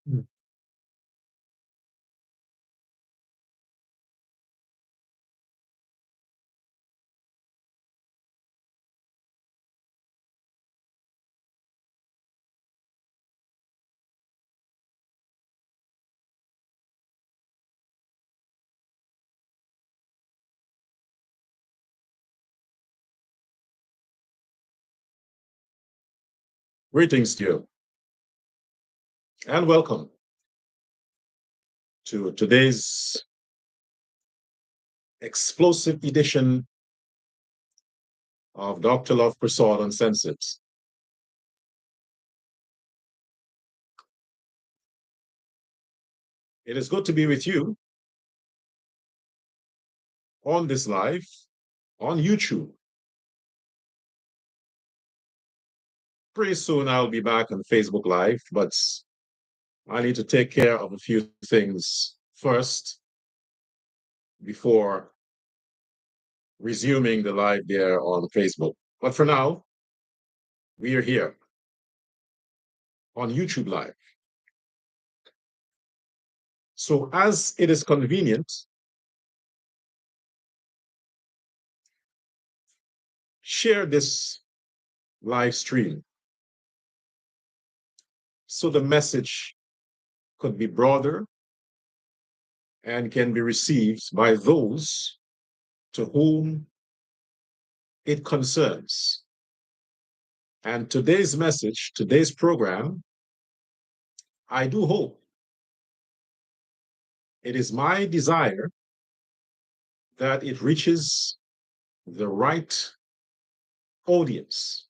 Mm. Greetings to you and welcome to today's explosive edition of Dr. Love Persaud Uncensored. It is good to be with you on this live on YouTube. Pretty soon I'll be back on Facebook Live, but I need to take care of a few things first before resuming the live there on Facebook. But for now, we are here on YouTube Live. So as it is convenient, share this live stream so the message could be broader and can be received by those to whom it concerns. And today's message, today's program, I do hope, it is my desire that it reaches the right audience.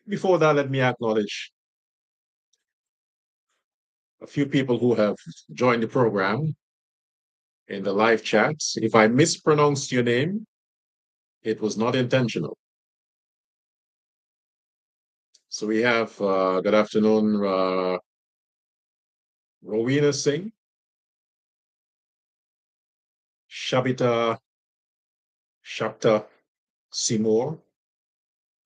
Before that, let me acknowledge a few people who have joined the program in the live chat. If I mispronounced your name, it was not intentional. So we have, good afternoon, Rowena Singh, Shabita Shakta Seymour,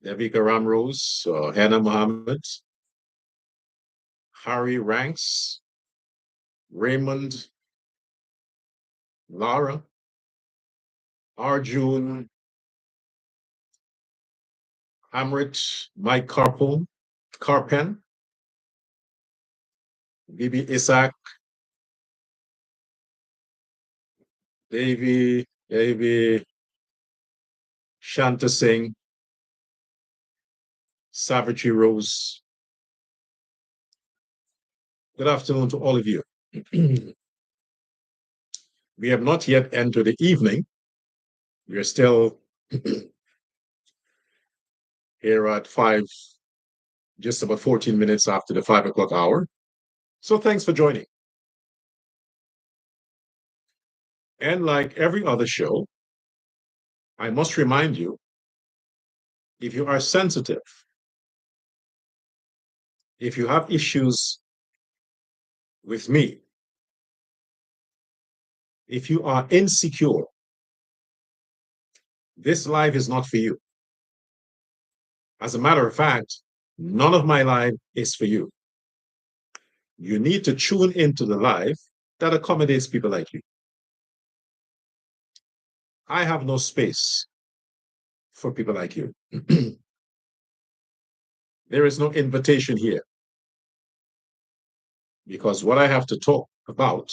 Devika Ramrose, Hannah Mohammed, Harry Ranks, Raymond, Lara, Arjun, Amrit, Mike Carpen, Bibi Isaac, Davy, Shanta Singh, Savage Rose. Good afternoon to all of you. We have not yet entered the evening. We are still here at 5, just about 14 minutes after the 5 o'clock hour. So thanks for joining. And like every other show, I must remind you, if you are sensitive, if you have issues with me, if you are insecure, this live is not for you. As a matter of fact, none of my live is for you. You need to tune into the live that accommodates people like you. I have no space for people like you. There is no invitation here because what I have to talk about,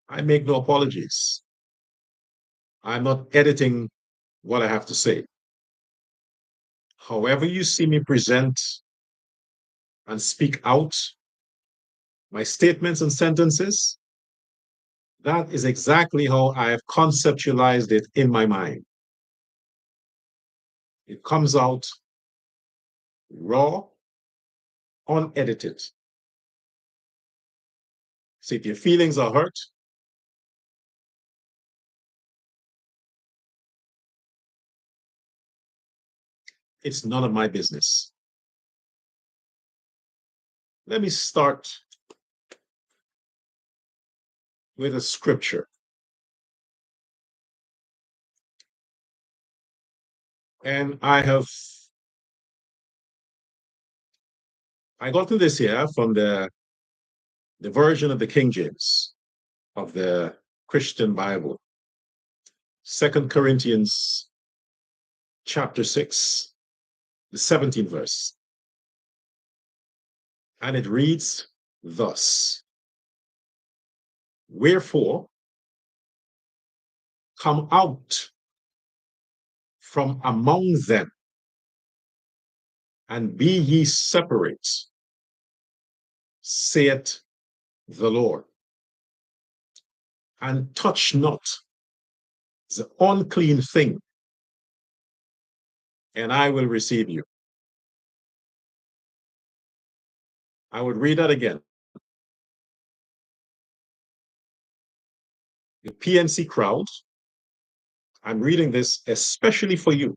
I make no apologies. I'm not editing what I have to say. However you see me present and speak out my statements and sentences, that is exactly how I have conceptualized it in my mind. It comes out raw, unedited. So if your feelings are hurt, it's none of my business. Let me start with a scripture. And I got to this here from the version of the King James of the Christian Bible, 2 Corinthians chapter 6, the 17th verse. And it reads thus: Wherefore, come out from among them, and be ye separate, saith the Lord, and touch not the unclean thing, and I will receive you. I would read that again. The PNC crowd, I'm reading this especially for you.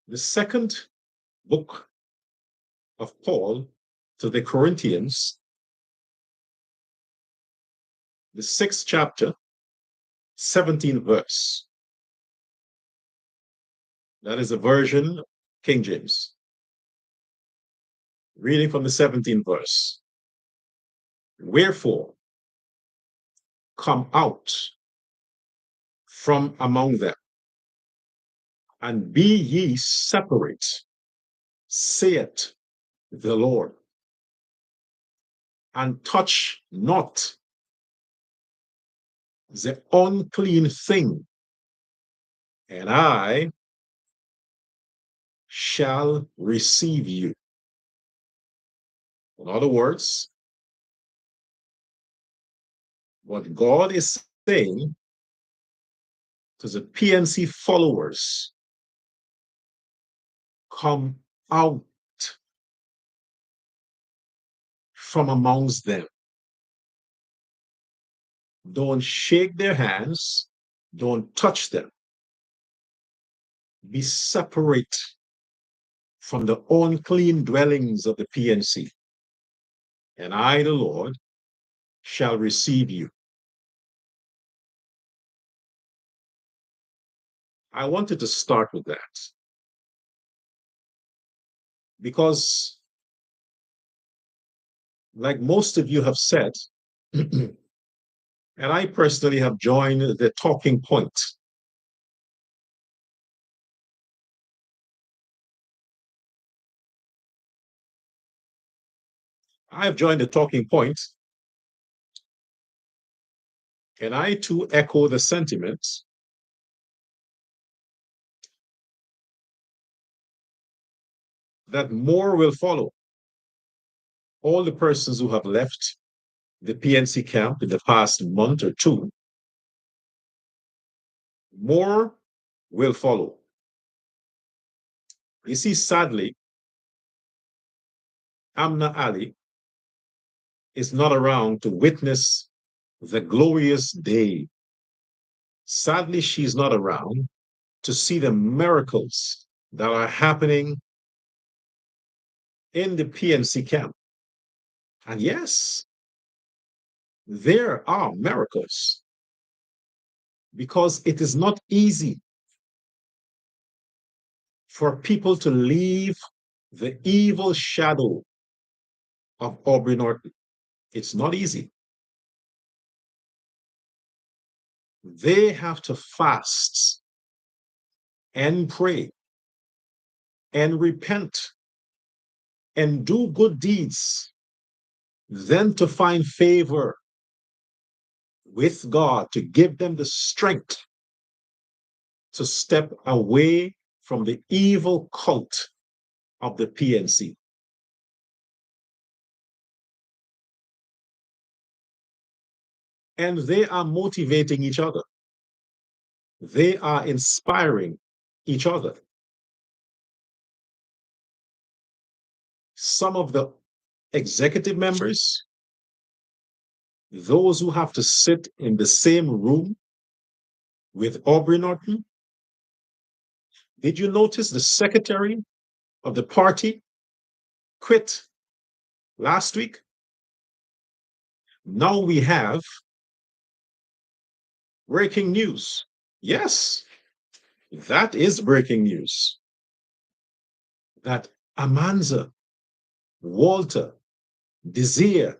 The second book of Paul to the Corinthians, the 6th chapter, 17th verse. That is a version, King James. Reading from the 17th verse. Wherefore, come out from among them, and be ye separate, saith the Lord, and touch not the unclean thing, and I shall receive you. In other words, what God is saying to the PNC followers: come out from amongst them. Don't shake their hands. Don't touch them. Be separate from the unclean dwellings of the PNC. And I, the Lord, shall receive you. I wanted to start with that because, like most of you have said, and I personally have joined the talking point. I have joined the talking point, and I too echo the sentiments that more will follow. All the persons who have left the PNC camp in the past month or two, more will follow. You see, sadly, Amna Ali is not around to witness the glorious day. Sadly, she's not around to see the miracles that are happening in the PNC camp. And yes, there are miracles because it is not easy for people to leave the evil shadow of Aubrey Norton. It's not easy. They have to fast and pray and repent and do good deeds, then to find favor with God to give them the strength to step away from the evil cult of the PNC. And they are motivating each other. They are inspiring each other. Some of the executive members, those who have to sit in the same room with Aubrey Norton. Did you notice the secretary of the party quit last week? Now we have Breaking news. Yes, that is breaking news. That Amanza Walter Desir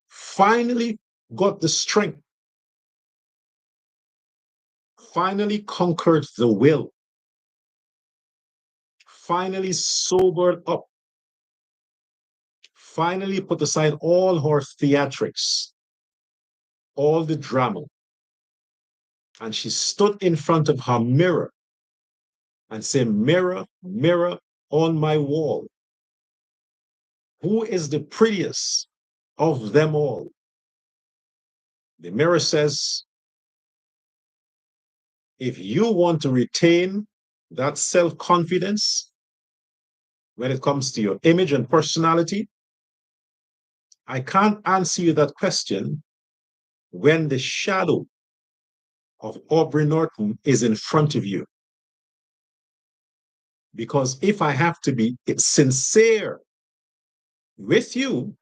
finally got the strength, finally conquered the will, finally sobered up, finally put aside all her theatrics, all the drama, and she stood in front of her mirror and said, "Mirror, mirror on my wall, who is the prettiest of them all?" The mirror says, if you want to retain that self-confidence when it comes to your image and personality, I can't answer you that question when the shadow of Aubrey Norton is in front of you. Because if I have to be sincere with you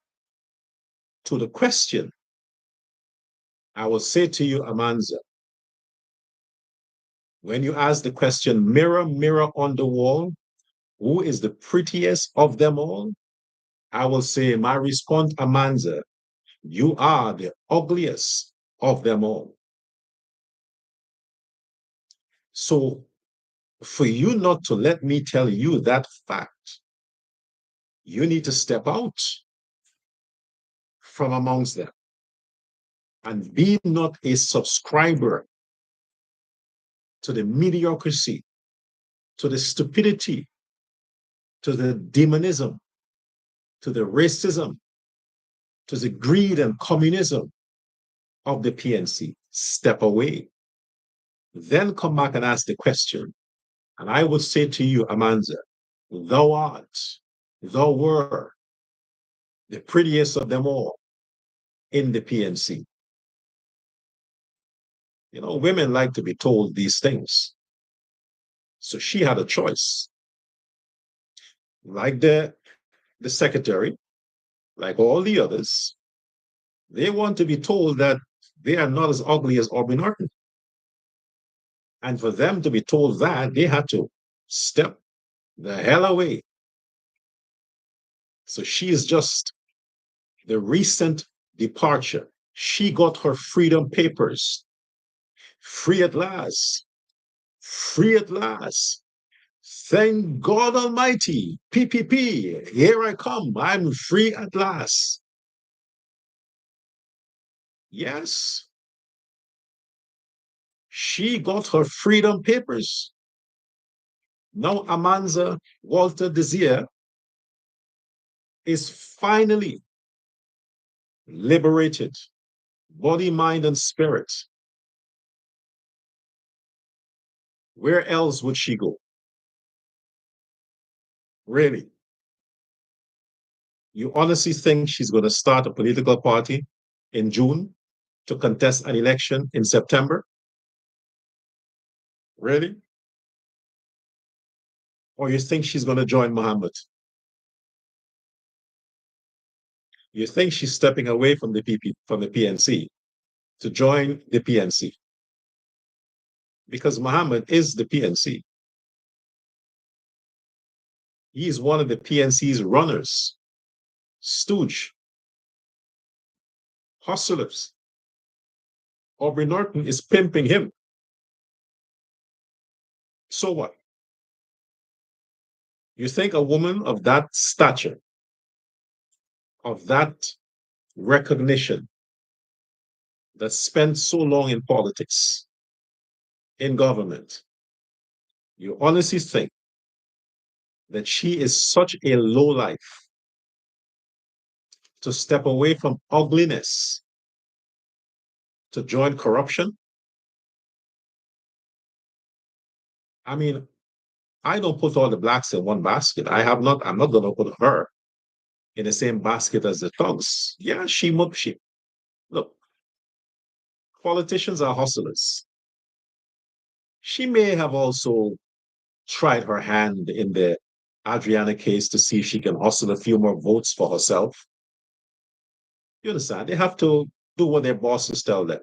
to the question, I will say to you, Amanza, when you ask the question, mirror, mirror on the wall, who is the prettiest of them all? I will say, my response, Amanza, you are the ugliest of them all. So for you not to let me tell you that fact, you need to step out from amongst them and be not a subscriber to the mediocrity, to the stupidity, to the demonism, to the racism, to the greed and communism of the PNC. Step away. Then come back and ask the question. And I would say to you, Amanza, thou art, thou were the prettiest of them all in the PNC. You know, women like to be told these things. So she had a choice. Like the secretary, like all the others, they want to be told that they are not as ugly as Aubrey Norton. And for them to be told that, they had to step the hell away. So she is just the recent departure. She got her freedom papers. Free at last. Free at last. Thank God Almighty. PPP. Here I come. I'm free at last. Yes. She got her freedom papers. Now Amanza Walter Desir is finally liberated, body, mind, and spirit. Where else would she go? Really? You honestly think she's going to start a political party in June to contest an election in September? Really? Or you think she's going to join Muhammad? You think she's stepping away from the from the PNC to join the PNC? Because Muhammad is the PNC. He is one of the PNC's runners, stooge, hustlers. Aubrey Norton is pimping him. So what? You think a woman of that stature, of that recognition, that spent so long in politics, in government, you honestly think that she is such a lowlife to step away from ugliness to join corruption? I mean, I don't put all the blacks in one basket. I'm not going to put her in the same basket as the thugs. Yeah, she look, politicians are hustlers. She may have also tried her hand in the Adriana case to see if she can hustle a few more votes for herself. You understand? They have to do what their bosses tell them.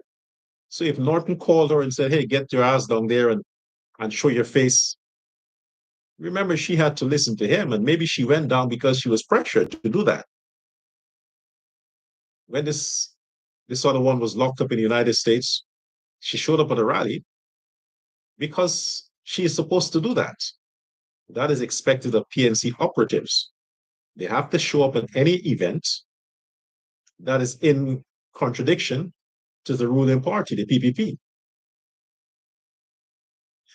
So if Norton called her and said, hey, get your ass down there and show your face, remember she had to listen to him, and maybe she went down because she was pressured to do that. When this other one was locked up in the United States, she showed up at a rally because she is supposed to do that. That is expected of PNC operatives. They have to show up at any event that is in contradiction to the ruling party, the PPP.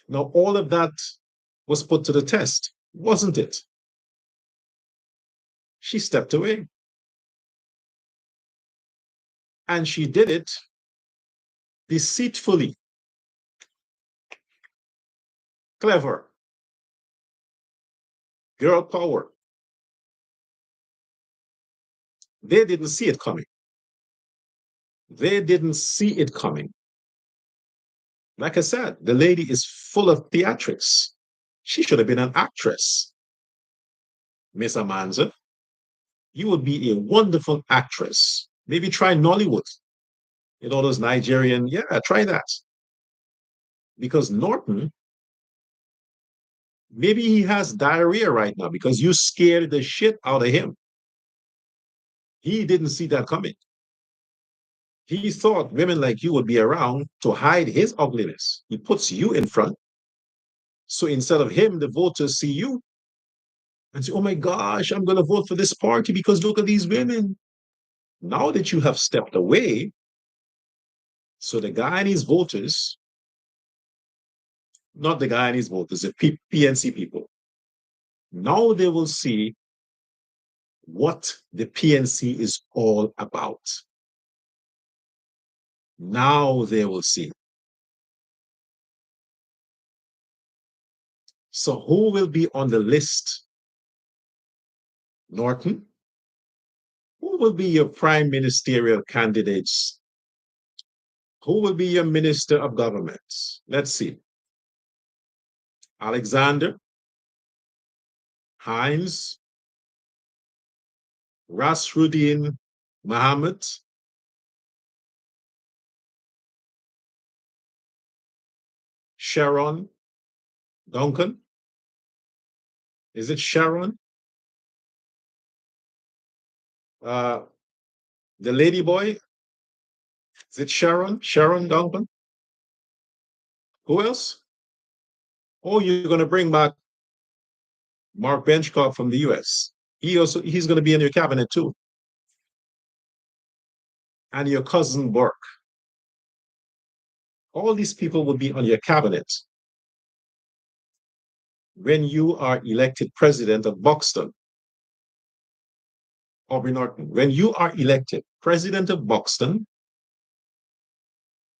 Now, all of that was put to the test, wasn't it? She stepped away. And she did it deceitfully, clever, girl power. They didn't see it coming. They didn't see it coming. Like I said, the lady is full of theatrics. She should have been an actress. Miss Amanza, you would be a wonderful actress. Maybe try Nollywood. You know, those Nigerian, yeah, try that. Because Norton, maybe he has diarrhea right now because you scared the shit out of him. He didn't see that coming. He thought women like you would be around to hide his ugliness. He puts you in front. So instead of him, the voters see you and say, oh my gosh, I'm going to vote for this party because look at these women. Now that you have stepped away, so the Guyanese voters, not the Guyanese voters, the PNC people, now they will see what the PNC is all about. Now they will see. So who will be on the list? Norton? Who will be your prime ministerial candidates? Who will be your minister of government? Let's see. Alexander, Hines, Rasruddin Mohammed, Sharon Duncan. Is it Sharon? Uh, the lady boy? Is it Sharon? Sharon Duncan? Who else? Oh, you're going to bring back Mark Benchcock from the US. He's going to be in your cabinet too. And your cousin Burke. All these people will be on your cabinet when you are elected president of Buxton. Aubrey Norton, when you are elected president of Buxton,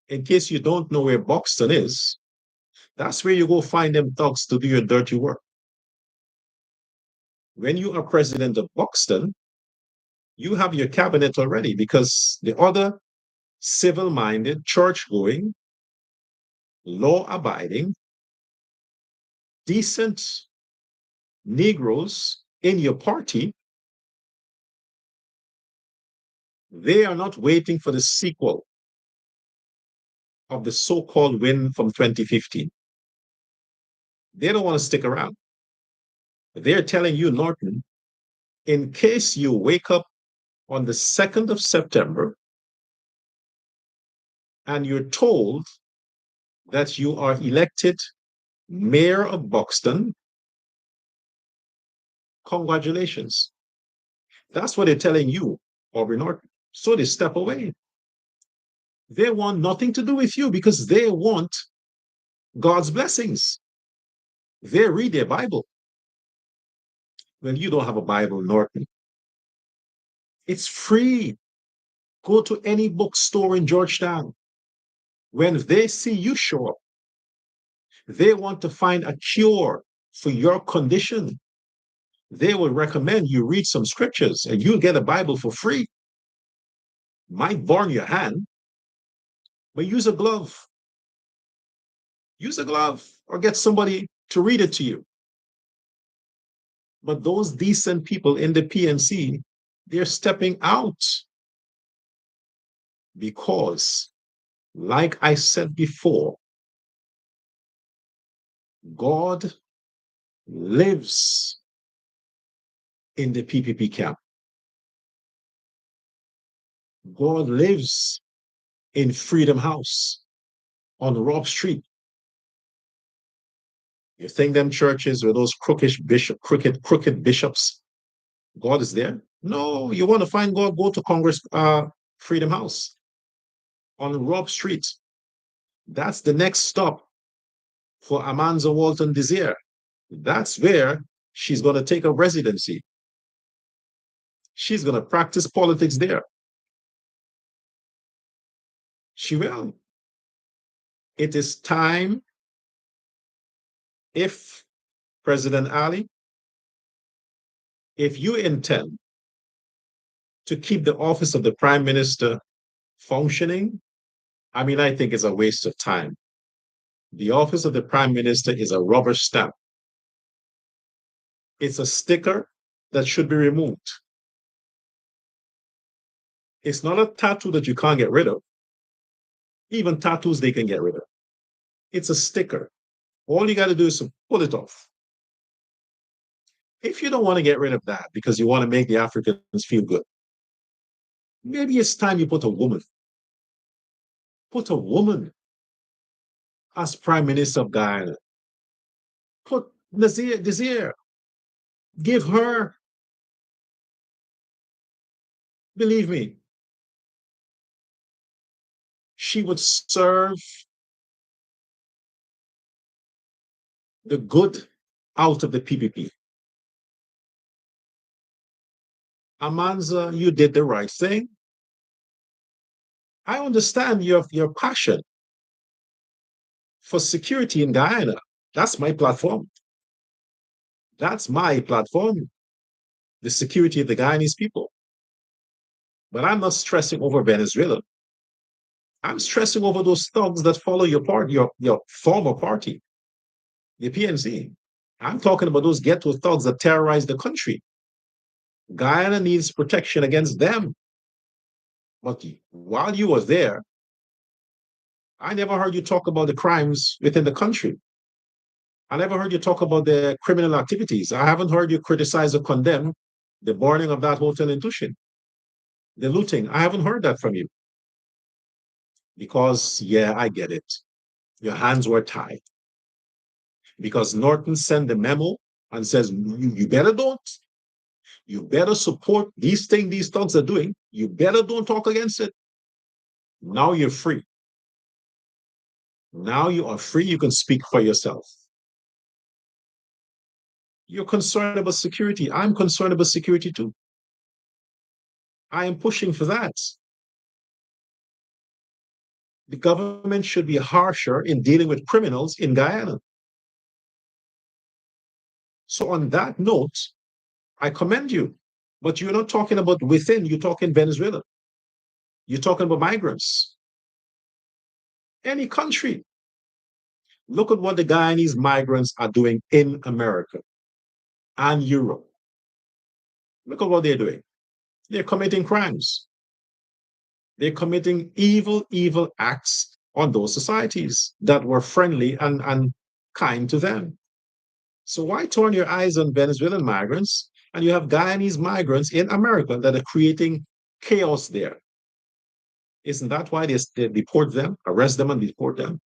in case you don't know where Buxton is, that's where you go find them thugs to do your dirty work. When you are president of Buxton, you have your cabinet already because the other civil-minded, church-going, law-abiding, decent Negroes in your party, they are not waiting for the sequel of the so-called win from 2015. They don't want to stick around. They're telling you, Norton, in case you wake up on the 2nd of September and you're told that you are elected mayor of Buxton, congratulations. That's what they're telling you, Aubrey Norton. So they step away. They want nothing to do with you because they want God's blessings. They read their Bible. Well, you don't have a Bible, Norton. It's free. Go to any bookstore in Georgetown. When they see you show up, they want to find a cure for your condition. They will recommend you read some scriptures and you'll get a Bible for free. Might burn your hand, but use a glove. Use a glove or get somebody to read it to you. But those decent people in the PNC, they're stepping out because Like I said before, God lives in the PPP camp. God lives in Freedom House on Rob Street. You think them churches with those crooked bishops, God is there? No, you want to find God, go to Congress, Freedom House on Rob Street. That's the next stop for Amanza Walton-Desir. That's where she's going to take a residency. She's going to practice politics there. She will. It is time, if President Ali, if you intend to keep the office of the Prime Minister functioning, I mean, I think it's a waste of time. The office of the Prime Minister is a rubber stamp. It's a sticker that should be removed. It's not a tattoo that you can't get rid of. Even tattoos they can get rid of. It's a sticker. All you got to do is to pull it off. If you don't want to get rid of that because you want to make the Africans feel good, maybe it's time you put a woman. Put a woman as Prime Minister of Guyana. Put Desir. Give her, believe me, she would serve the good out of the PPP. Amanza, you did the right thing. I understand your passion for security in Guyana. That's my platform. That's my platform, the security of the Guyanese people. But I'm not stressing over Venezuela. I'm stressing over those thugs that follow your party, your former party, the PNC. I'm talking about those ghetto thugs that terrorize the country. Guyana needs protection against them. But while you were there, I never heard you talk about the crimes within the country. I never heard you talk about the criminal activities. I haven't heard you criticize or condemn the burning of that hotel in Tushin, the looting. I haven't heard that from you. Because, yeah, I get it. Your hands were tied. Because Norton sent the memo and says, you better don't. You better support these things these thugs are doing. You better don't talk against it. Now you're free. Now you are free. You can speak for yourself. You're concerned about security. I'm concerned about security too. I am pushing for that. The government should be harsher in dealing with criminals in Guyana. So on that note, I commend you. But you're not talking about within, you're talking Venezuela. You're talking about migrants. Any country. Look at what the Guyanese migrants are doing in America and Europe. Look at what they're doing. They're committing crimes. They're committing evil acts on those societies that were friendly and kind to them. So why turn your eyes on Venezuelan migrants and you have Guyanese migrants in America that are creating chaos there? Isn't that why they deport them, arrest them and deport them?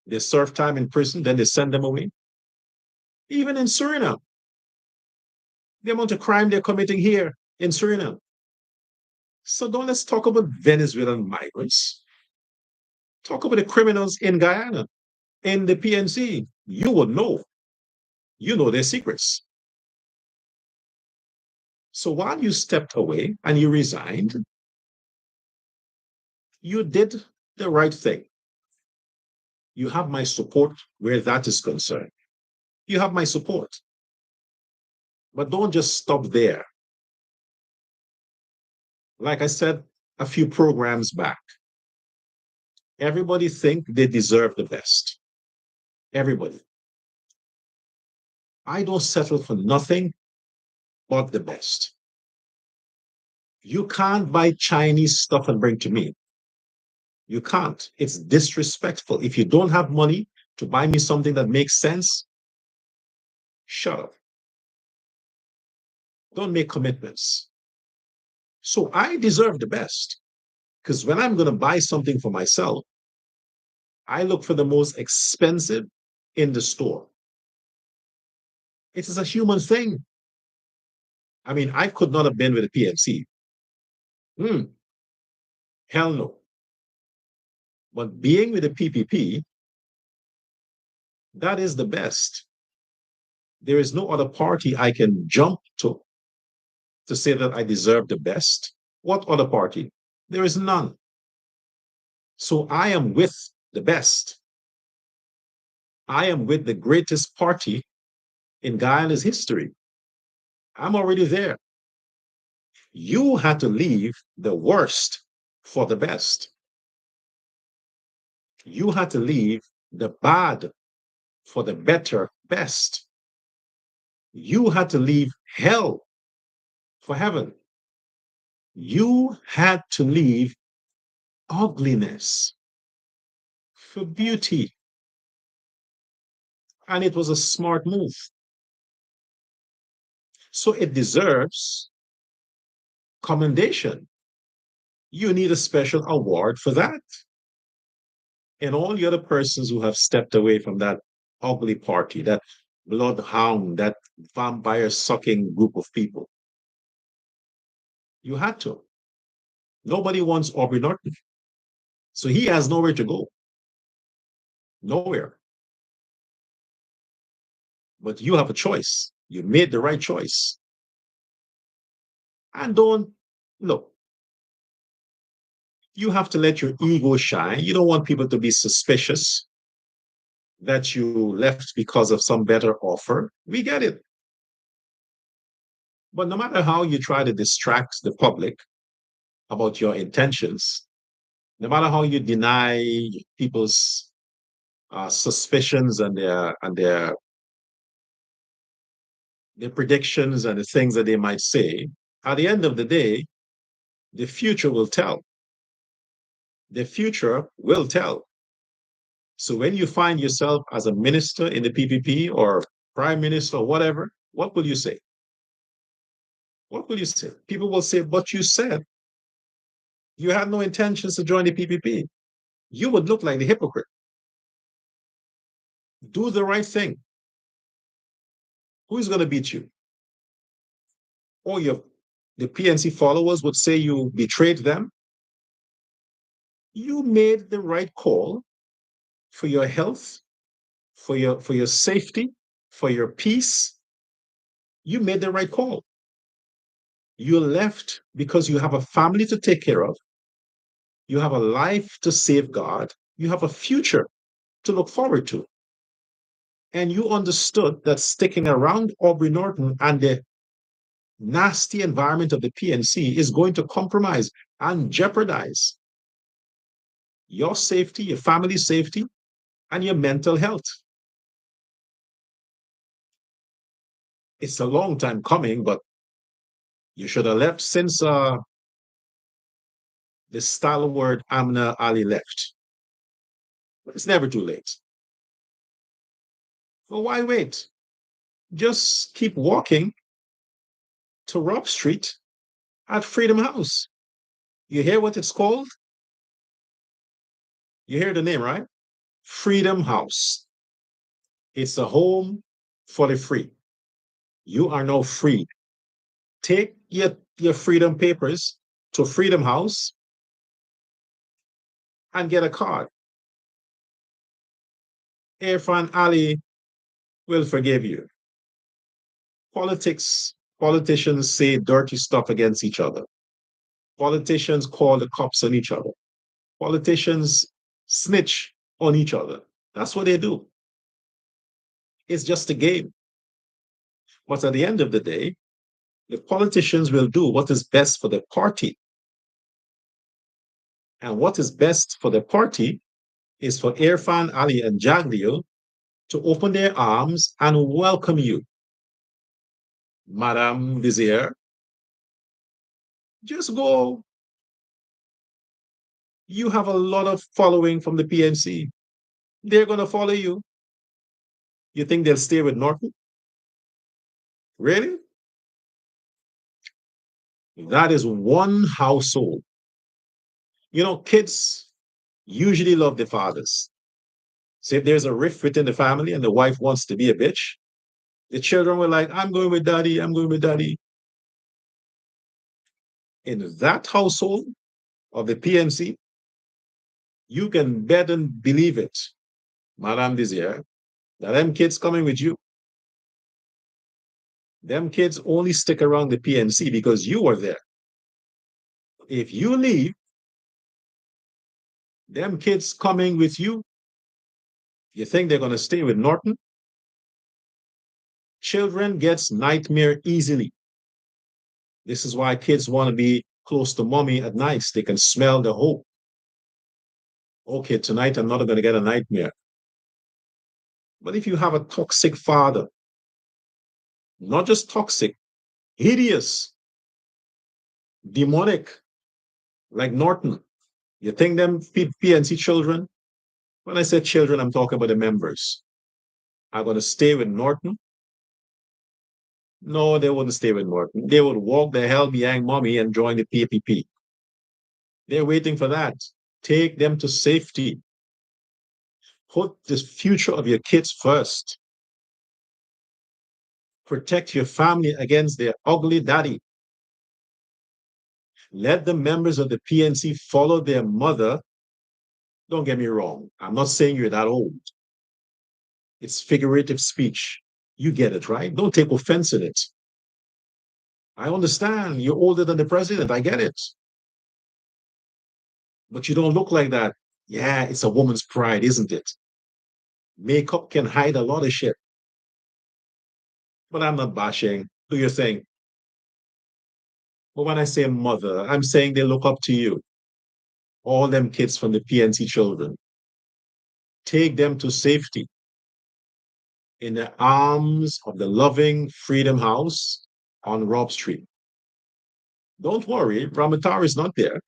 They serve time in prison, then they send them away. Even in Suriname, the amount of crime they're committing here in Suriname. So don't let's talk about Venezuelan migrants. Talk about the criminals in Guyana, in the PNC. You will know. You know their secrets. So while you stepped away and you resigned, you did the right thing. You have my support where that is concerned. You have my support. But don't just stop there. Like I said a few programs back, everybody think they deserve the best. Everybody. I don't settle for nothing but the best. You can't buy Chinese stuff and bring to me. You can't. It's disrespectful. If you don't have money to buy me something that makes sense, shut up. Don't make commitments. So I deserve the best because when I'm going to buy something for myself, I look for the most expensive in the store. It is a human thing. I mean, I could not have been with a PMC. Hell no. But being with a PPP, that is the best. There is no other party I can jump to say that I deserve the best. What other party? There is none. So I am with the best. I am with the greatest party in Guyana's history. I'm already there. You had to leave the worst for the best. You had to leave the bad for the better best. You had to leave hell for heaven. You had to leave ugliness for beauty. And it was a smart move. So it deserves commendation. You need a special award for that. And all the other persons who have stepped away from that ugly party, that bloodhound, that vampire sucking group of people, you had to. Nobody wants Aubrey Norton. So he has nowhere to go. Nowhere. But you have a choice. You made the right choice. And don't look, you have to let your ego shine. You don't want people to be suspicious that you left because of some better offer. We get it. But no matter how you try to distract the public about your intentions, no matter how you deny people's suspicions and their predictions and the things that they might say, at the end of the day, the future will tell. The future will tell. So when you find yourself as a minister in the PPP or prime minister or whatever, what will you say? What will you say? People will say, but you said you had no intentions to join the PPP. You would look like the hypocrite. Do the right thing. Who is going to beat you? Or the PNC followers would say you betrayed them. You made the right call for your health, for your safety, for your peace. You made the right call. You left because you have a family to take care of. You have a life to safeguard. You have a future to look forward to. And you understood that sticking around Aubrey Norton and the nasty environment of the PNC is going to compromise and jeopardize your safety, your family's safety, and your mental health. It's a long time coming, but you should have left since the stalwart Amna Ali left. But it's never too late. Well, why wait? Just keep walking to Rob Street at Freedom House. You hear what it's called? You hear the name, right? Freedom House. It's a home for the free. You are now free. Take your freedom papers to Freedom House and get a card. Irfan Ali will forgive you. Politicians say dirty stuff against each other. Politicians call the cops on each other. Politicians snitch on each other. That's what they do. It's just a game. But at the end of the day, the politicians will do what is best for the party. And what is best for the party is for Irfan Ali and Jaglio to open their arms and welcome you. Madame Desir, just go You have a lot of following from the PNC. They're going to follow you. You think they'll stay with Norton? Really? That is one household. You know, kids usually love the fathers. So if there's a rift within the family and the wife wants to be a bitch, the children were like, I'm going with daddy, I'm going with daddy. In that household of the PNC, you can bet and believe it, Madame Desir, that them kids coming with you. Them kids only stick around the PNC because you were there. If you leave, them kids coming with you, you think they're going to stay with Norton? Children gets nightmare easily. This is why kids want to be close to mommy at nights. They can smell the hope. Okay, tonight I'm not going to get a nightmare. But if you have a toxic father, not just toxic, hideous, demonic, like Norton, you think them PNC children, when I say children, I'm talking about the members, are going to stay with Norton? No, they wouldn't stay with Norton. They would walk the hell behind mommy and join the PPP. They're waiting for that. Take them to safety. Put the future of your kids first. Protect your family against their ugly daddy. Let the members of the PNC follow their mother. Don't get me wrong. I'm not saying you're that old. It's figurative speech. You get it, right? Don't take offense in it. I understand you're older than the president. I get it. But you don't look like that. Yeah, it's a woman's pride, isn't it? Makeup can hide a lot of shit. But I'm not bashing. Do your thing. But when I say mother, I'm saying they look up to you. All them kids from the PNC children. Take them to safety in the arms of the loving Freedom House on Rob Street. Don't worry, Ramatar is not there.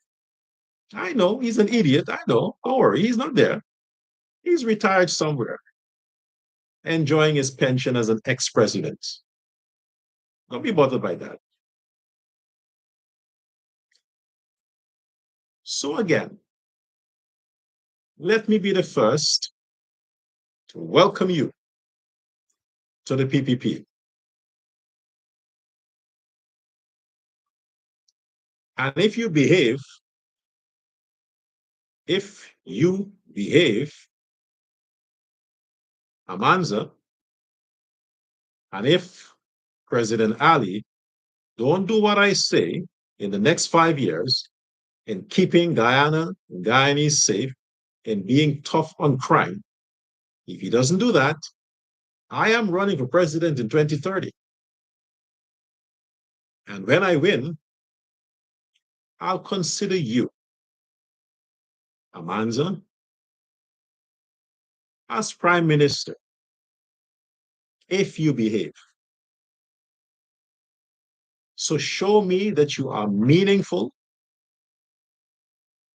I know, he's an idiot. I know. Don't worry, he's not there. He's retired somewhere, enjoying his pension as an ex-president. Don't be bothered by that. So again, let me be the first to welcome you to the PPP. And if you behave, Amanza, and if President Ali don't do what I say in the next 5 years in keeping Guyana and Guyanese safe and being tough on crime, if he doesn't do that, I am running for president in 2030. And when I win, I'll consider you, Amanza, as prime minister if you behave. So show me that you are meaningful,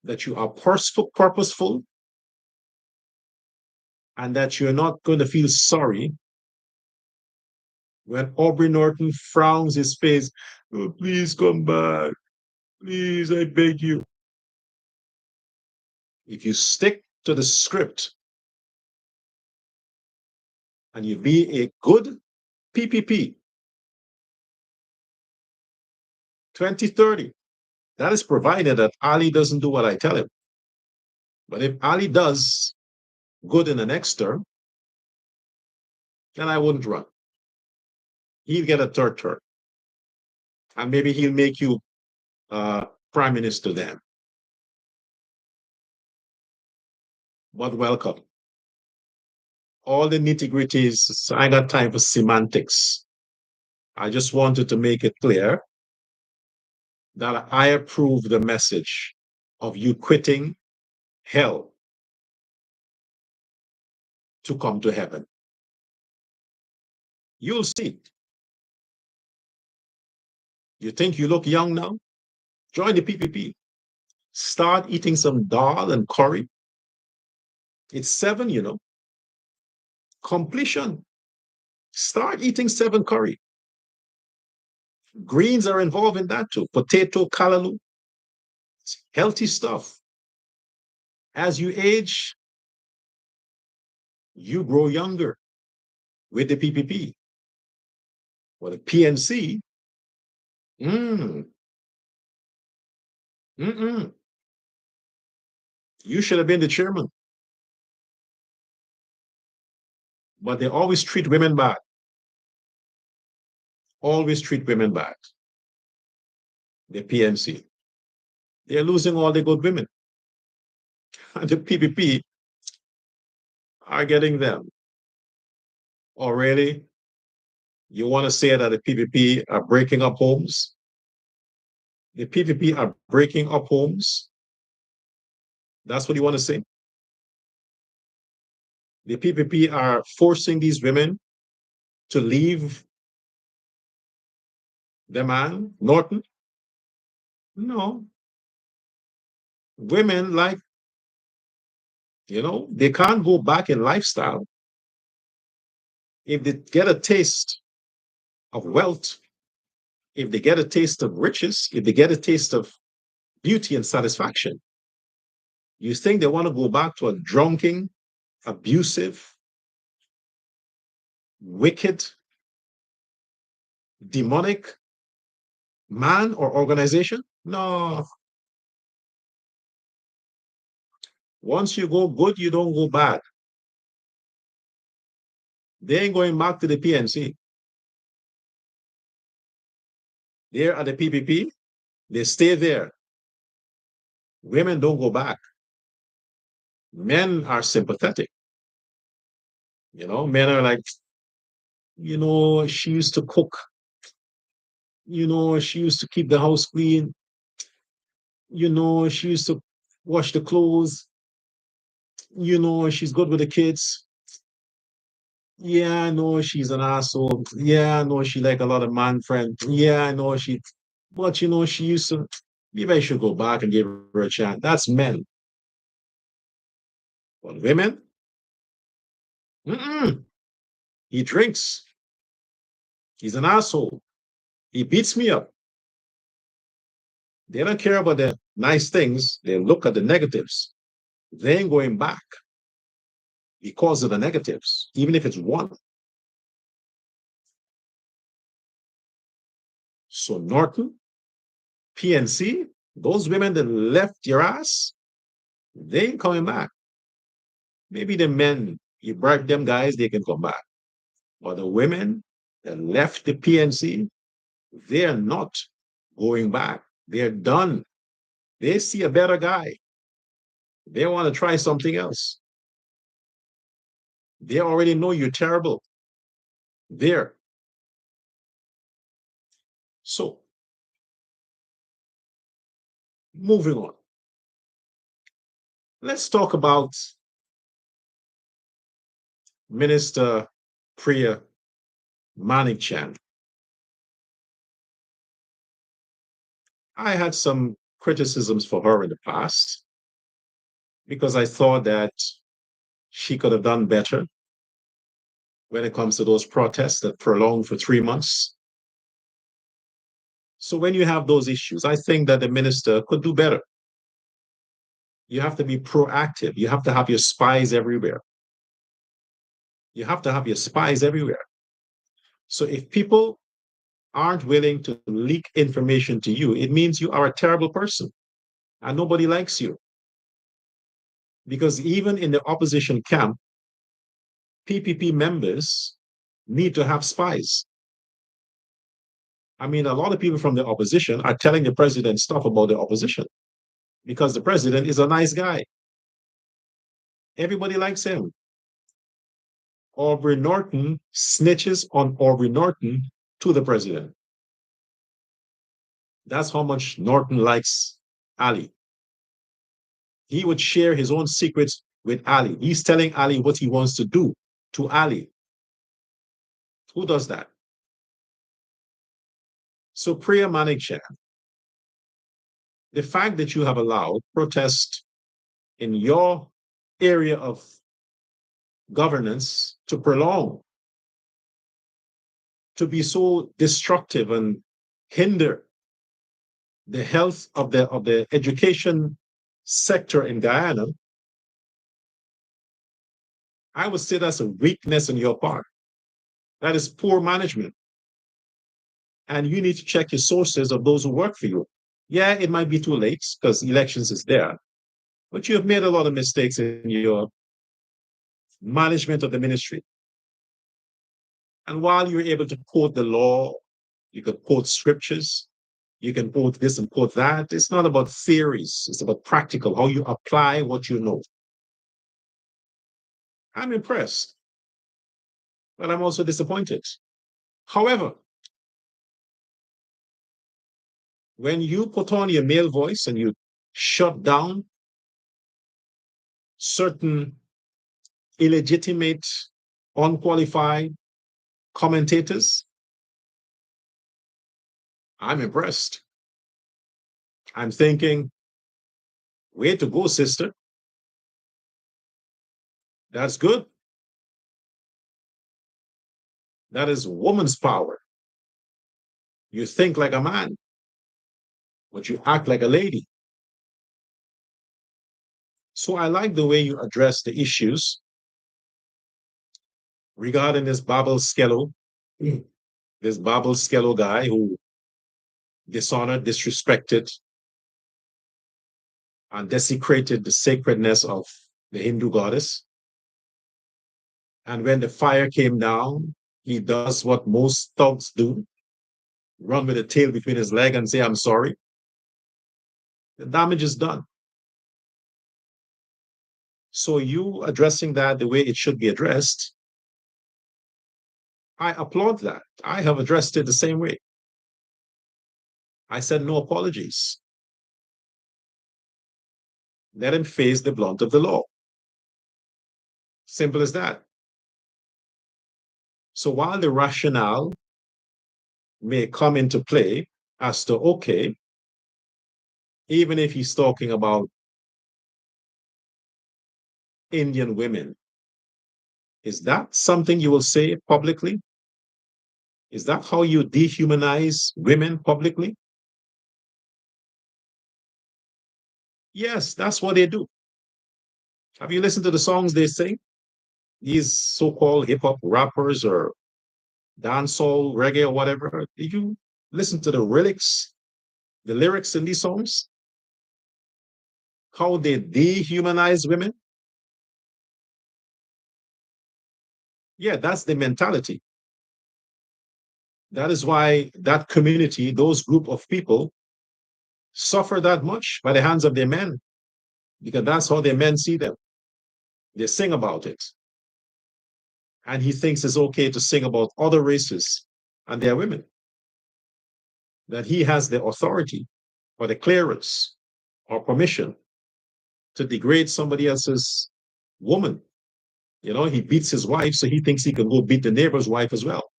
that you are purposeful, and that you're not going to feel sorry when Aubrey Norton frowns his face. Oh, please come back. Please, I beg you. If you stick to the script and you be a good PPP, 2030, that is provided that Ali doesn't do what I tell him. But if Ali does good in the next term, then I wouldn't run. He'll get a third term. And maybe he'll make you prime minister then. But welcome. All the nitty-gritties, I got time for semantics. I just wanted to make it clear that I approve the message of you quitting hell to come to heaven. You'll see. You think you look young now? Join the PPP. Start eating some dal and curry. It's 7, completion. Start eating 7 curry. Greens are involved in that too. Potato, callaloo, healthy stuff. As you age, you grow younger with the PPP. Well, the PNC, mm, mm-mm. You should have been the chairman. But they always treat women bad. Always treat women bad. The PNC. They're losing all the good women. And the PPP are getting them. Already, you want to say that the PPP are breaking up homes? The PPP are breaking up homes? That's what you want to say? The PPP are forcing these women to leave the man, Norton? No. Women they can't go back in lifestyle. If they get a taste of wealth, if they get a taste of riches, if they get a taste of beauty and satisfaction, you think they want to go back to a drunken, abusive, wicked, demonic man or organization? No. Once you go good, you don't go bad. They ain't going back to the PNC. They're at the PPP. They stay there. Women don't go back. Men are sympathetic. Men are like, she used to cook. She used to keep the house clean. She used to wash the clothes. She's good with the kids. Yeah, I know she's an asshole. Yeah, I know she like a lot of man friends. Yeah, I know but she used to, maybe I should go back and give her a chance. That's men. But women, mm-mm. He drinks. He's an asshole. He beats me up. They don't care about the nice things. They look at the negatives. They ain't going back because of the negatives, even if it's one. So Norton, PNC, those women that left your ass, they ain't coming back. Maybe the men, you bribe them guys, they can come back. But the women that left the PNC, they're not going back. They're done. They see a better guy. They want to try something else. They already know you're terrible. There. So, moving on. Let's talk about Minister Priya Manikchand. I had some criticisms for her in the past because I thought that she could have done better when it comes to those protests that prolonged for 3 months. So when you have those issues, I think that the minister could do better. You have to be proactive. You have to have your spies everywhere. You have to have your spies everywhere. So if people aren't willing to leak information to you, it means you are a terrible person and nobody likes you. Because even in the opposition camp, PPP members need to have spies. I mean, a lot of people from the opposition are telling the president stuff about the opposition because the president is a nice guy. Everybody likes him. Aubrey Norton snitches on Aubrey Norton to the president. That's how much Norton likes Ali. He would share his own secrets with Ali. He's telling Ali what he wants to do to Ali. Who does that? So Priya Manikchand, The fact that you have allowed protest in your area of governance to prolong, to be so destructive and hinder the health of the education sector in Guyana, I would say that's a weakness on your part. That is poor management. And you need to check your sources of those who work for you. Yeah, it might be too late because elections is there, but you have made a lot of mistakes in your management of the ministry. And while you're able to quote the law, you can quote scriptures, you can quote this and quote that. It's not about theories, it's about practical, how you apply what you know. I'm impressed, but I'm also disappointed. However, when you put on your male voice and you shut down certain illegitimate, unqualified commentators, I'm impressed. I'm thinking, way to go, sister. That's good. That is woman's power. You think like a man, but you act like a lady. So I like the way you address the issues regarding this Babel Skello, this Babel Skello guy who dishonored, disrespected, and desecrated the sacredness of the Hindu goddess. And when the fire came down, he does what most thugs do, run with a tail between his leg and say, I'm sorry. The damage is done. So you addressing that the way it should be addressed, I applaud that. I have addressed it the same way. I said no apologies. Let him face the blunt of the law. Simple as that. So while the rationale may come into play as to, okay, even if he's talking about Indian women, is that something you will say publicly? Is that how you dehumanize women publicly? Yes, that's what they do. Have you listened to the songs they sing? These so-called hip-hop rappers or dancehall, reggae, or whatever. Did you listen to the lyrics in these songs? How they dehumanize women? Yeah, that's the mentality. That is why that community, those group of people, suffer that much by the hands of their men, because that's how their men see them. They sing about it. And he thinks it's okay to sing about other races and their women, that he has the authority or the clearance or permission to degrade somebody else's woman. You know, he beats his wife, so he thinks he can go beat the neighbor's wife as well,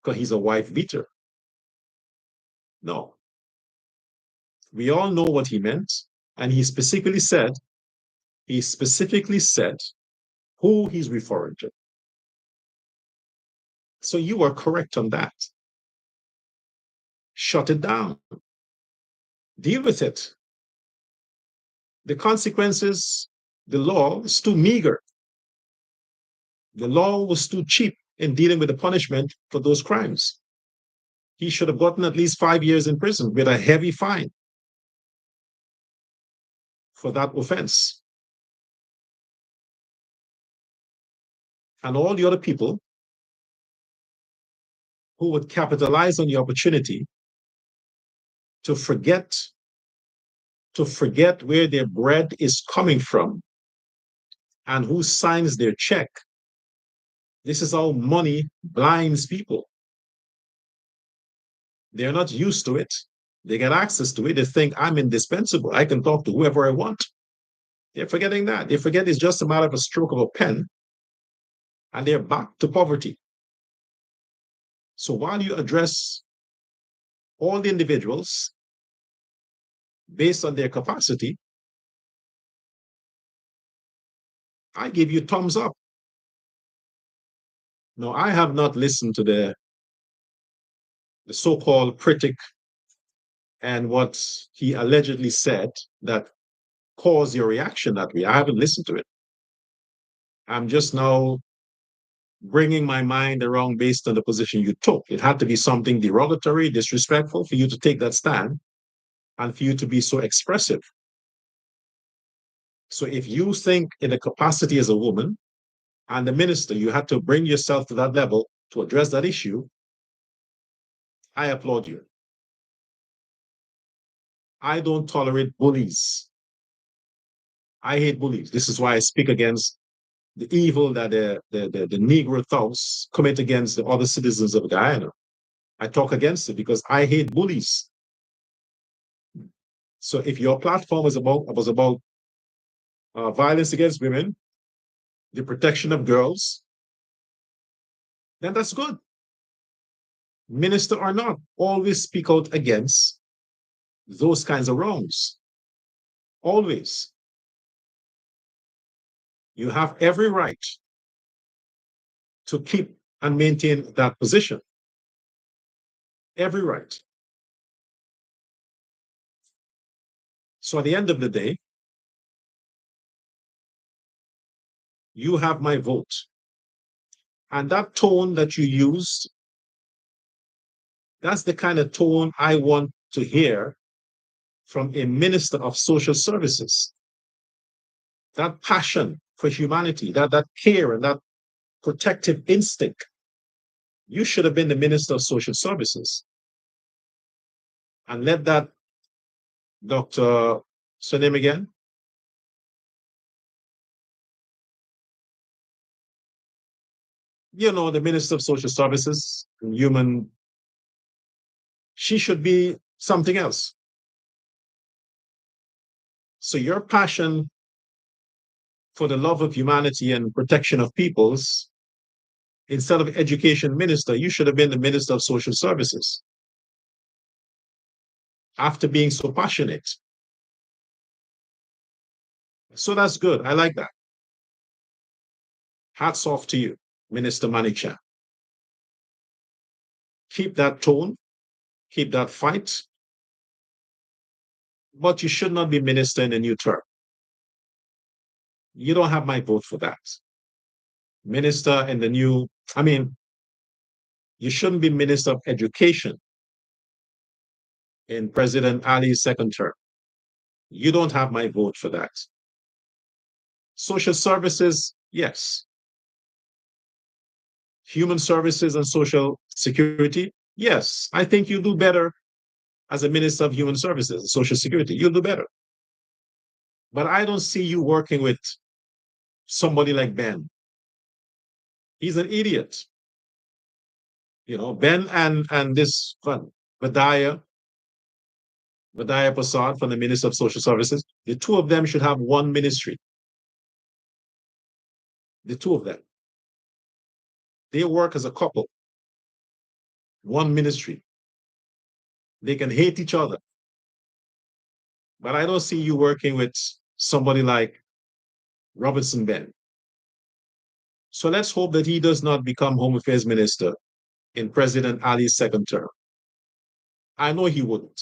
because he's a wife beater. No. We all know what he meant. And he specifically said who he's referring to. So you are correct on that. Shut it down. Deal with it. The consequences, the law is too meager. The law was too cheap in dealing with the punishment for those crimes. He should have gotten at least 5 years in prison with a heavy fine for that offense. And all the other people who would capitalize on the opportunity to forget where their bread is coming from and who signs their check. This is how money blinds people. They're not used to it. They get access to it. They think I'm indispensable. I can talk to whoever I want. They're forgetting that. They forget it's just a matter of a stroke of a pen and they're back to poverty. So while you address all the individuals based on their capacity, I give you thumbs up. No, I have not listened to the so-called critic and what he allegedly said that caused your reaction that way. I haven't listened to it. I'm just now bringing my mind around based on the position you took. It had to be something derogatory, disrespectful for you to take that stand and for you to be so expressive. So if you think in the capacity as a woman and the minister, you had to bring yourself to that level to address that issue, I applaud you. I don't tolerate bullies. I hate bullies. This is why I speak against the evil that the Negro thugs commit against the other citizens of Guyana. I talk against it because I hate bullies. So if your platform was about violence against women, the protection of girls, then that's good. Minister or not, always speak out against those kinds of wrongs. Always. You have every right to keep and maintain that position. Every right. So at the end of the day, you have my vote. And that tone that you used, that's the kind of tone I want to hear from a minister of social services. That passion for humanity, that care and that protective instinct. You should have been the minister of social services. And let that Dr. What's her name again? You know, the Minister of Social Services and Human, she should be something else. So your passion for the love of humanity and protection of peoples, instead of education minister, you should have been the Minister of Social Services after being so passionate. So that's good. I like that. Hats off to you, Minister Manickchand. Keep that tone, keep that fight, but you should not be minister in a new term. You don't have my vote for that. Minister in the new, I mean, you shouldn't be Minister of Education in President Ali's second term. You don't have my vote for that. Social services, yes. Human services and social security, yes. I think you do better as a Minister of Human Services and Social Security. You'll do better. But I don't see you working with somebody like Ben. He's an idiot. You know, Ben and this fun, Badaya, Persaud from the Minister of Social Services, the two of them should have one ministry. The two of them. They work as a couple, one ministry. They can hate each other. But I don't see you working with somebody like Robertson Ben. So let's hope that he does not become Home Affairs Minister in President Ali's second term. I know he wouldn't.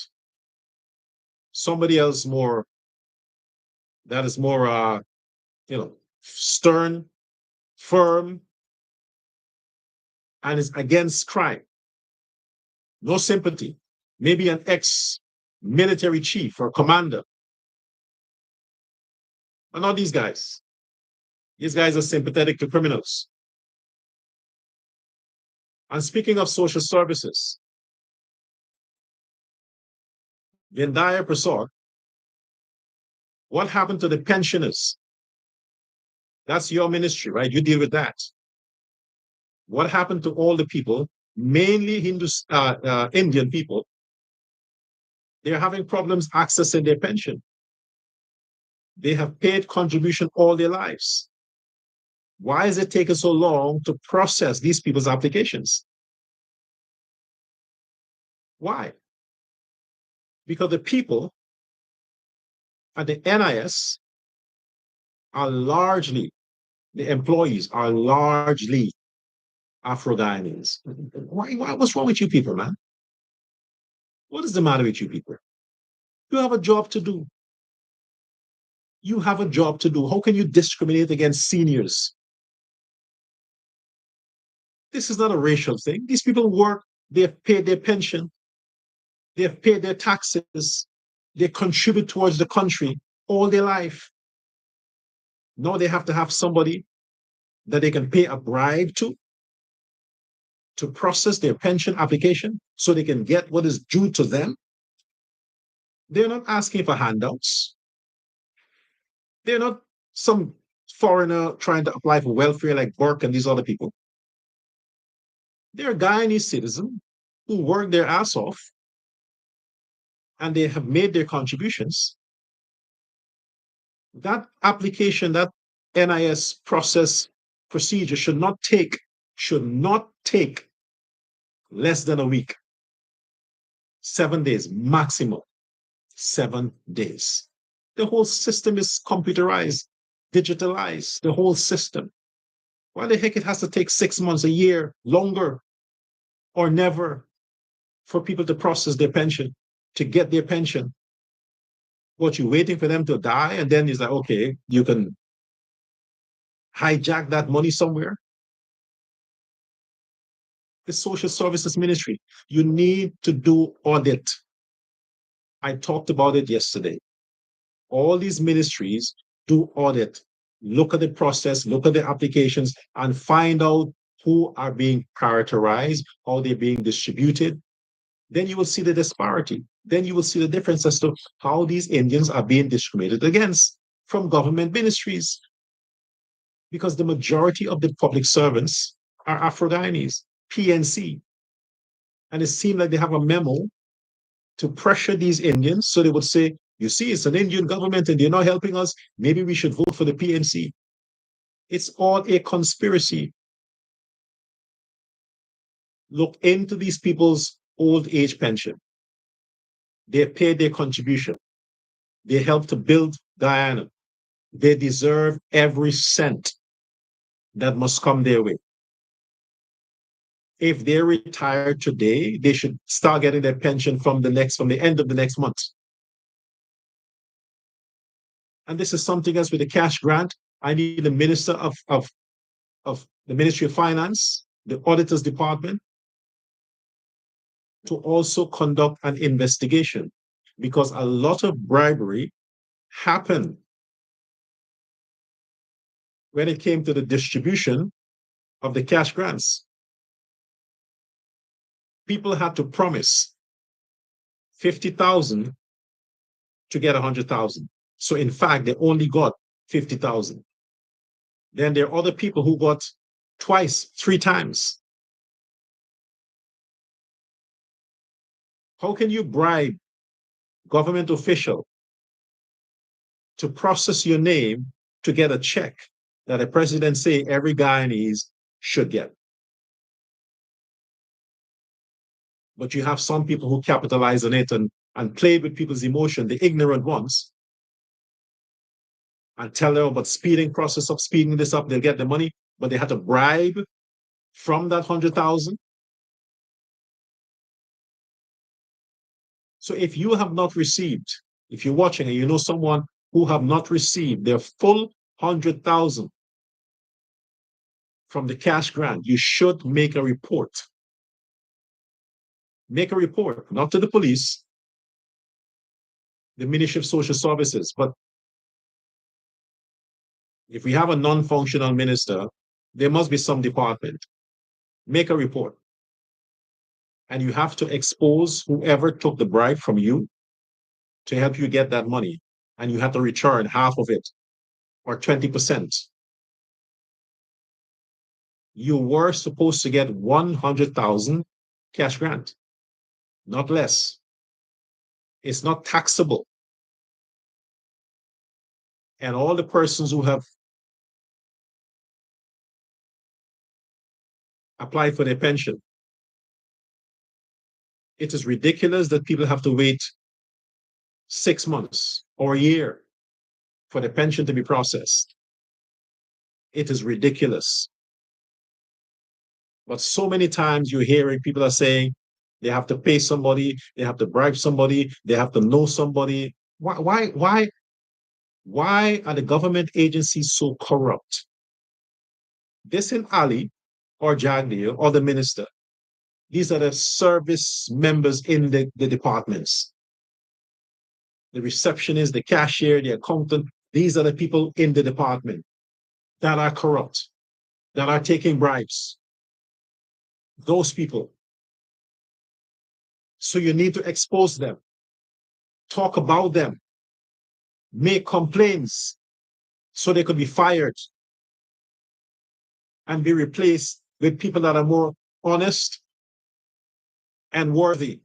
Somebody else more, that is more, stern, firm, and is against crime. No sympathy. Maybe an ex-military chief or commander. But not these guys. These guys are sympathetic to criminals. And speaking of social services, the entire Persaud, what happened to the pensioners? That's your ministry, right? You deal with that. What happened to all the people, mainly Indian people? They're having problems accessing their pension. They have paid contribution all their lives. Why is it taking so long to process these people's applications? Why? Because the people And the NIS are largely, the employees are largely Afro-Guyanese. What's wrong with you people, man? What is the matter with you people? You have a job to do. You have a job to do. How can you discriminate against seniors? This is not a racial thing. These people work, they have paid their pension, they have paid their taxes, they contribute towards the country all their life. Now they have to have somebody that they can pay a bribe to process their pension application so they can get what is due to them. They're not asking for handouts. They're not some foreigner trying to apply for welfare like Burke and these other people. They're a Guyanese citizen who work their ass off and they have made their contributions. That application, that NIS process procedure should not take less than a week. 7 days maximum. 7 days. The whole system is computerized, digitalized, the whole system. Why the heck it has to take 6 months, a year, longer, or never for people to process their pension, to get their pension? What, you waiting for them to die? And then it's like, okay, you can hijack that money somewhere. The social services ministry, you need to do audit. I talked about it yesterday. All these ministries do audit, look at the process, look at the applications, and find out who are being prioritized, how they're being distributed. Then you will see the disparity. Then you will see the difference as to how these Indians are being discriminated against from government ministries. Because the majority of the public servants are Afro-Guyanese, PNC. And it seemed like they have a memo to pressure these Indians so they would say, you see, it's an Indian government and they're not helping us. Maybe we should vote for the PNC. It's all a conspiracy. Look into these people's old age pension. They paid their contribution. They helped to build Guyana. They deserve every cent that must come their way. If they're retired today, they should start getting their pension from the end of the next month. And this is something else with the cash grant. I need the minister of the Ministry of Finance, the Auditors Department, to also conduct an investigation, because a lot of bribery happened when it came to the distribution of the cash grants. People had to promise 50,000 to get 100,000. So in fact, they only got 50,000. Then there are other people who got twice, 3 times. How can you bribe government official to process your name to get a check that the president say every Guyanese should get? But you have some people who capitalize on it and play with people's emotion, the ignorant ones, and tell them about speeding process of speeding this up, they'll get the money, but they had to bribe from that 100,000. So if you have not received, if you're watching and you know someone who have not received their full 100,000 from the cash grant, you should make a report. Make a report, not to the police, the Ministry of Social Services, but if we have a non-functional minister, there must be some department. Make a report. And you have to expose whoever took the bribe from you to help you get that money. And you have to return half of it or 20%. You were supposed to get 100,000 cash grant, not less. It's not taxable. And all the persons who have applied for their pension, it is ridiculous that people have to wait 6 months or a year for the pension to be processed. It is ridiculous. But so many times you're hearing people are saying they have to pay somebody, they have to bribe somebody, they have to know somebody. Why are the government agencies so corrupt? This in Ali or Jagdeo or the minister. These are the service members in the departments. The receptionist, the cashier, the accountant. These are the people in the department that are corrupt, that are taking bribes. Those people. So you need to expose them, talk about them, make complaints so they could be fired and be replaced with people that are more honest and worthy.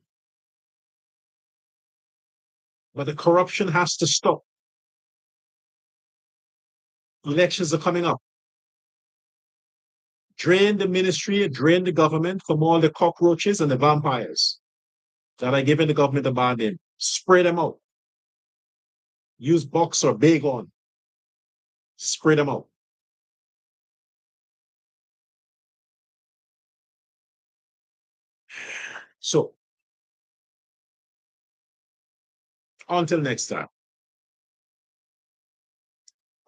But the corruption has to stop. Elections are coming up. Drain the ministry, drain the government from all the cockroaches and the vampires that are giving the government a bad name. Spray them out. Use box or baygon. Spray them out. So, until next time,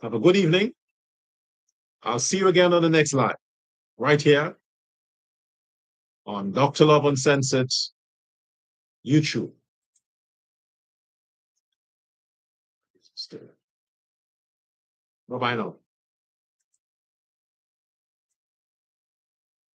have a good evening. I'll see you again on the next live, right here on Dr. Love Uncensored YouTube. Bye-bye now.